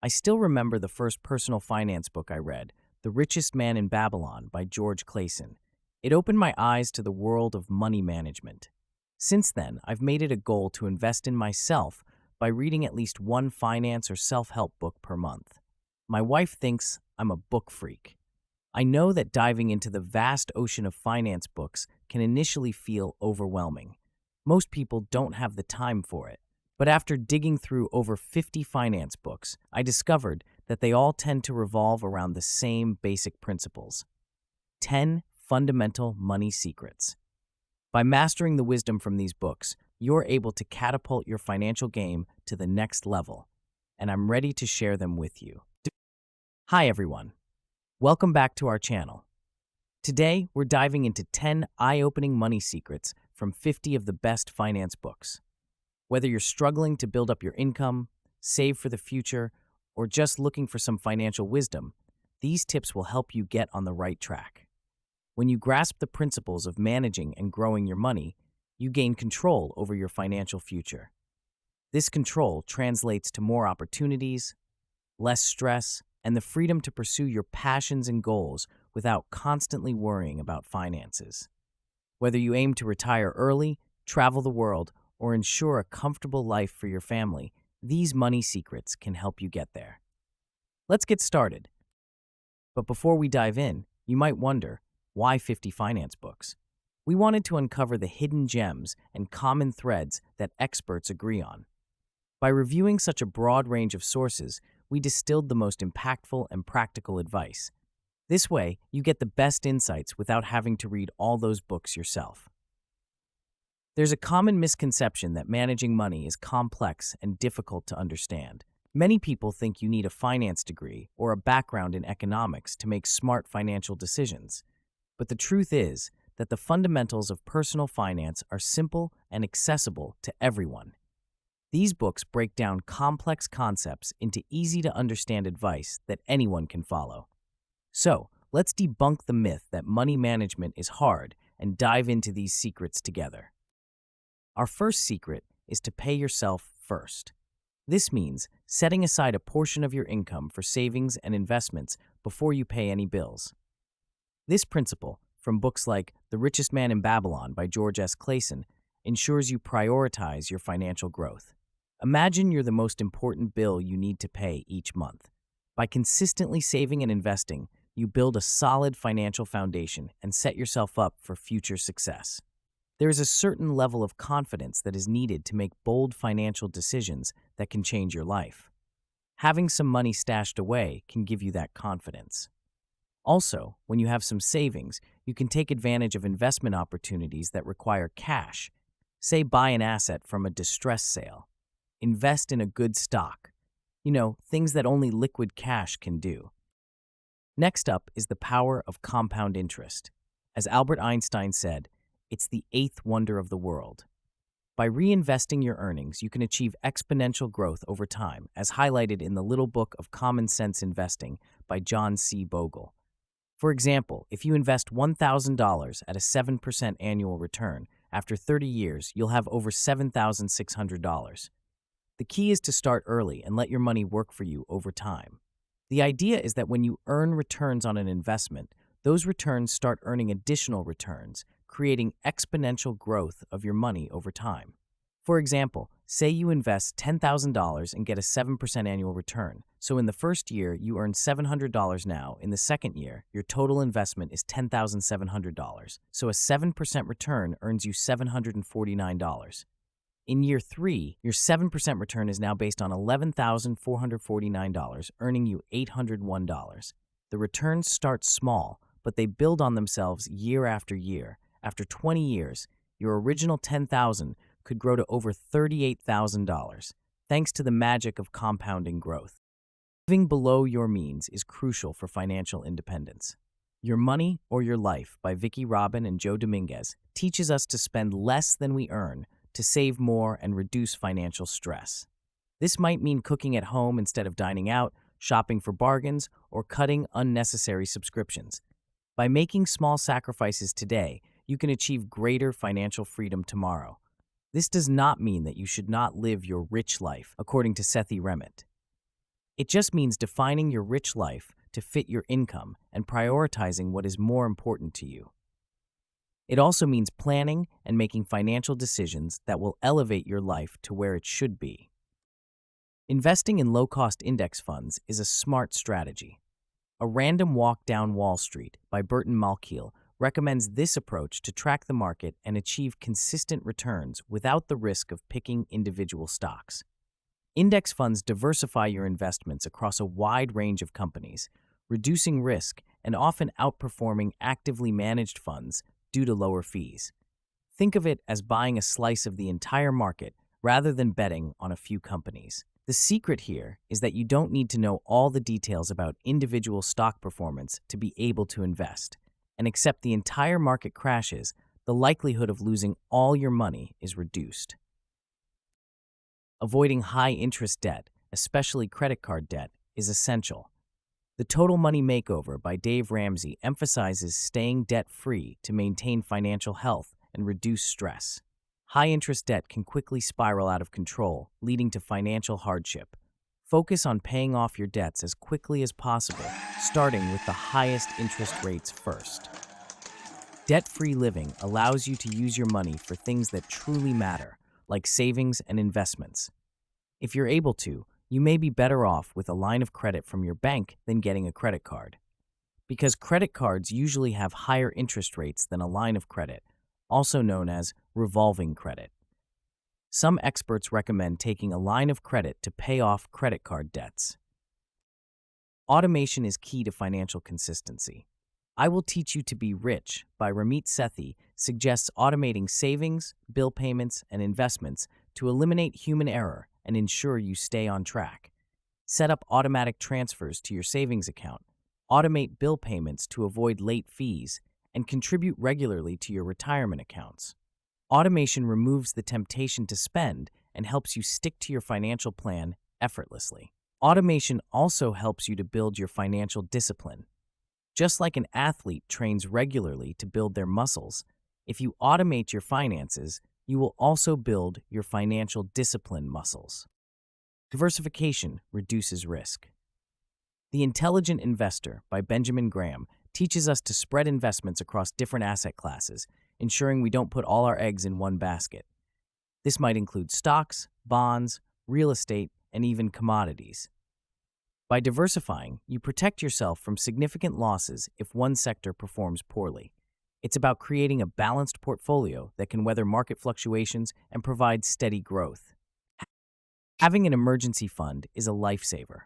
I still remember the first personal finance book I read, The Richest Man in Babylon by George Clason. It opened my eyes to the world of money management. Since then, I've made it a goal to invest in myself by reading at least one finance or self-help book per month. My wife thinks I'm a book freak. I know that diving into the vast ocean of finance books can initially feel overwhelming. Most people don't have the time for it. But after digging through over 50 finance books, I discovered that they all tend to revolve around the same basic principles. 10 fundamental money secrets. By mastering the wisdom from these books, you're able to catapult your financial game to the next level, and I'm ready to share them with you. Hi everyone. Welcome back to our channel. Today, we're diving into 10 eye-opening money secrets from 50 of the best finance books. Whether you're struggling to build up your income, save for the future, or just looking for some financial wisdom, these tips will help you get on the right track. When you grasp the principles of managing and growing your money, you gain control over your financial future. This control translates to more opportunities, less stress, and the freedom to pursue your passions and goals without constantly worrying about finances. Whether you aim to retire early, travel the world, or ensure a comfortable life for your family, these money secrets can help you get there. Let's get started. But before we dive in, you might wonder, why 50 finance books? We wanted to uncover the hidden gems and common threads that experts agree on. By reviewing such a broad range of sources, we distilled the most impactful and practical advice. This way, you get the best insights without having to read all those books yourself. There's a common misconception that managing money is complex and difficult to understand. Many people think you need a finance degree or a background in economics to make smart financial decisions. But the truth is that the fundamentals of personal finance are simple and accessible to everyone. These books break down complex concepts into easy-to-understand advice that anyone can follow. So, let's debunk the myth that money management is hard and dive into these secrets together. Our first secret is to pay yourself first. This means setting aside a portion of your income for savings and investments before you pay any bills. This principle, from books like The Richest Man in Babylon by George S. Clason, ensures you prioritize your financial growth. Imagine you're the most important bill you need to pay each month. By consistently saving and investing, you build a solid financial foundation and set yourself up for future success. There is a certain level of confidence that is needed to make bold financial decisions that can change your life. Having some money stashed away can give you that confidence. Also, when you have some savings, you can take advantage of investment opportunities that require cash. Say buy an asset from a distress sale. Invest in a good stock. Things that only liquid cash can do. Next up is the power of compound interest. As Albert Einstein said, it's the eighth wonder of the world. By reinvesting your earnings, you can achieve exponential growth over time, as highlighted in the Little Book of Common Sense Investing by John C. Bogle. For example, if you invest $1,000 at a 7% annual return, after 30 years, you'll have over $7,600. The key is to start early and let your money work for you over time. The idea is that when you earn returns on an investment, those returns start earning additional returns, creating exponential growth of your money over time. For example, say you invest $10,000 and get a 7% annual return. So in the first year, you earn $700 now. In the second year, your total investment is $10,700. So a 7% return earns you $749. In year 3, your 7% return is now based on $11,449, earning you $801. The returns start small, but they build on themselves year after year. After 20 years, your original $10,000 could grow to over $38,000, thanks to the magic of compounding growth. Living below your means is crucial for financial independence. Your Money or Your Life by Vicki Robin and Joe Dominguez teaches us to spend less than we earn, to save more and reduce financial stress. This might mean cooking at home instead of dining out, shopping for bargains, or cutting unnecessary subscriptions. By making small sacrifices today, you can achieve greater financial freedom tomorrow. This does not mean that you should not live your rich life, according to Sethi Remit. It just means defining your rich life to fit your income and prioritizing what is more important to you. It also means planning and making financial decisions that will elevate your life to where it should be. Investing in low-cost index funds is a smart strategy. A Random Walk Down Wall Street by Burton Malkiel recommends this approach to track the market and achieve consistent returns without the risk of picking individual stocks. Index funds diversify your investments across a wide range of companies, reducing risk and often outperforming actively managed funds due to lower fees. Think of it as buying a slice of the entire market rather than betting on a few companies. The secret here is that you don't need to know all the details about individual stock performance to be able to invest. And except the entire market crashes, the likelihood of losing all your money is reduced. Avoiding high-interest debt, especially credit card debt, is essential. The Total Money Makeover by Dave Ramsey emphasizes staying debt-free to maintain financial health and reduce stress. High-interest debt can quickly spiral out of control, leading to financial hardship. Focus on paying off your debts as quickly as possible, starting with the highest interest rates first. Debt-free living allows you to use your money for things that truly matter, like savings and investments. If you're able to, you may be better off with a line of credit from your bank than getting a credit card. Because credit cards usually have higher interest rates than a line of credit, also known as revolving credit. Some experts recommend taking a line of credit to pay off credit card debts. Automation is key to financial consistency. I Will Teach You to Be Rich by Ramit Sethi suggests automating savings, bill payments, and investments to eliminate human error and ensure you stay on track. Set up automatic transfers to your savings account, automate bill payments to avoid late fees, and contribute regularly to your retirement accounts. Automation removes the temptation to spend and helps you stick to your financial plan effortlessly. Automation also helps you to build your financial discipline. Just like an athlete trains regularly to build their muscles, if you automate your finances, you will also build your financial discipline muscles. Diversification reduces risk. The Intelligent Investor by Benjamin Graham teaches us to spread investments across different asset classes, ensuring we don't put all our eggs in one basket. This might include stocks, bonds, real estate, and even commodities. By diversifying, you protect yourself from significant losses if one sector performs poorly. It's about creating a balanced portfolio that can weather market fluctuations and provide steady growth. Having an emergency fund is a lifesaver.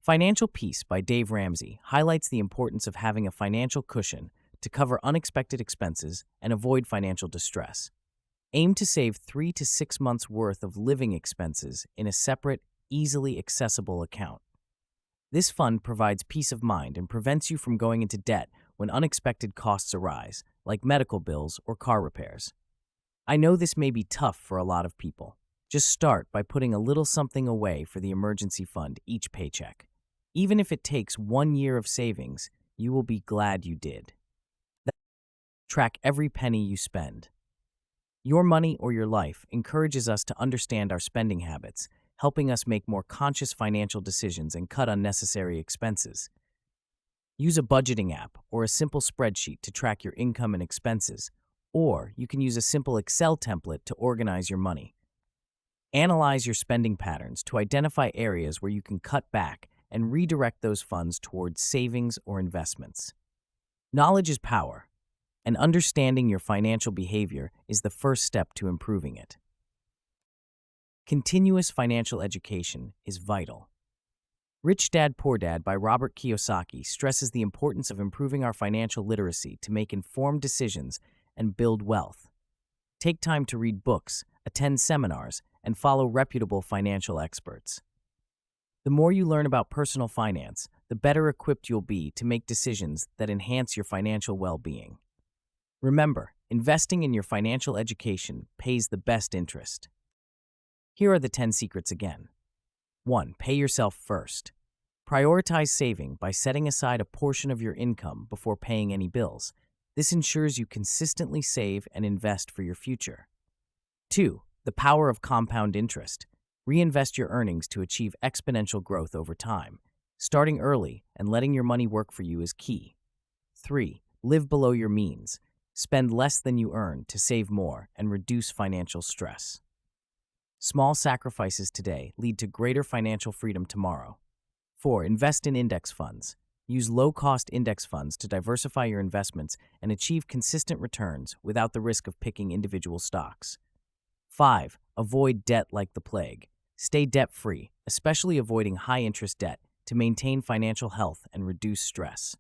Financial Peace by Dave Ramsey highlights the importance of having a financial cushion to cover unexpected expenses and avoid financial distress. Aim to save 3 to 6 months' worth of living expenses in a separate, easily accessible account. This fund provides peace of mind and prevents you from going into debt when unexpected costs arise, like medical bills or car repairs. I know this may be tough for a lot of people. Just start by putting a little something away for the emergency fund each paycheck. Even if it takes 1 year of savings, you will be glad you did. Track every penny you spend. Your Money or Your Life encourages us to understand our spending habits, helping us make more conscious financial decisions and cut unnecessary expenses. Use a budgeting app or a simple spreadsheet to track your income and expenses, or you can use a simple Excel template to organize your money. Analyze your spending patterns to identify areas where you can cut back and redirect those funds towards savings or investments. Knowledge is power, and understanding your financial behavior is the first step to improving it. Continuous financial education is vital. Rich Dad, Poor Dad by Robert Kiyosaki stresses the importance of improving our financial literacy to make informed decisions and build wealth. Take time to read books, attend seminars, and follow reputable financial experts. The more you learn about personal finance, the better equipped you'll be to make decisions that enhance your financial well-being. Remember, investing in your financial education pays the best interest. Here are the 10 secrets again. 1. Pay yourself first. Prioritize saving by setting aside a portion of your income before paying any bills. This ensures you consistently save and invest for your future. 2. The power of compound interest. Reinvest your earnings to achieve exponential growth over time. Starting early and letting your money work for you is key. 3. Live below your means. Spend less than you earn to save more and reduce financial stress. Small sacrifices today lead to greater financial freedom tomorrow. 4. Invest in index funds. Use low-cost index funds to diversify your investments and achieve consistent returns without the risk of picking individual stocks. 5. Avoid debt like the plague. Stay debt-free, especially avoiding high-interest debt, to maintain financial health and reduce stress.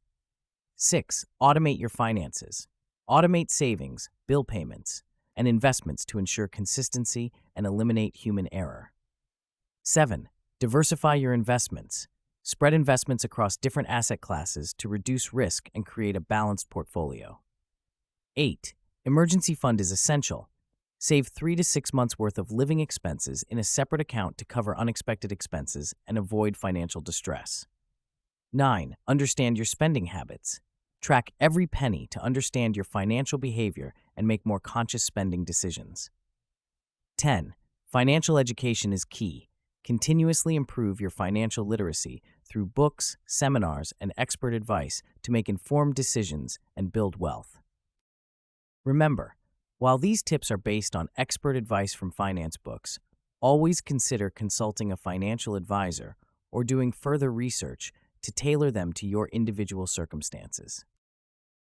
6. Automate your finances. Automate savings, bill payments, and investments to ensure consistency and eliminate human error. 7. Diversify your investments. Spread investments across different asset classes to reduce risk and create a balanced portfolio. 8. Emergency fund is essential. Save 3 to 6 months' worth of living expenses in a separate account to cover unexpected expenses and avoid financial distress. 9. Understand your spending habits. Track every penny to understand your financial behavior and make more conscious spending decisions. 10. Financial education is key. Continuously improve your financial literacy through books, seminars, and expert advice to make informed decisions and build wealth. Remember, while these tips are based on expert advice from finance books, always consider consulting a financial advisor or doing further research to tailor them to your individual circumstances.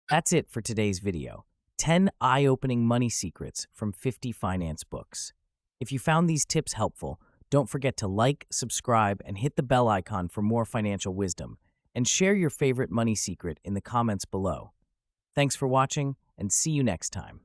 That's it for today's video. 10 eye-opening money secrets from 50 finance books. If you found these tips helpful, don't forget to like, subscribe, and hit the bell icon for more financial wisdom, and share your favorite money secret in the comments below. Thanks for watching, and see you next time.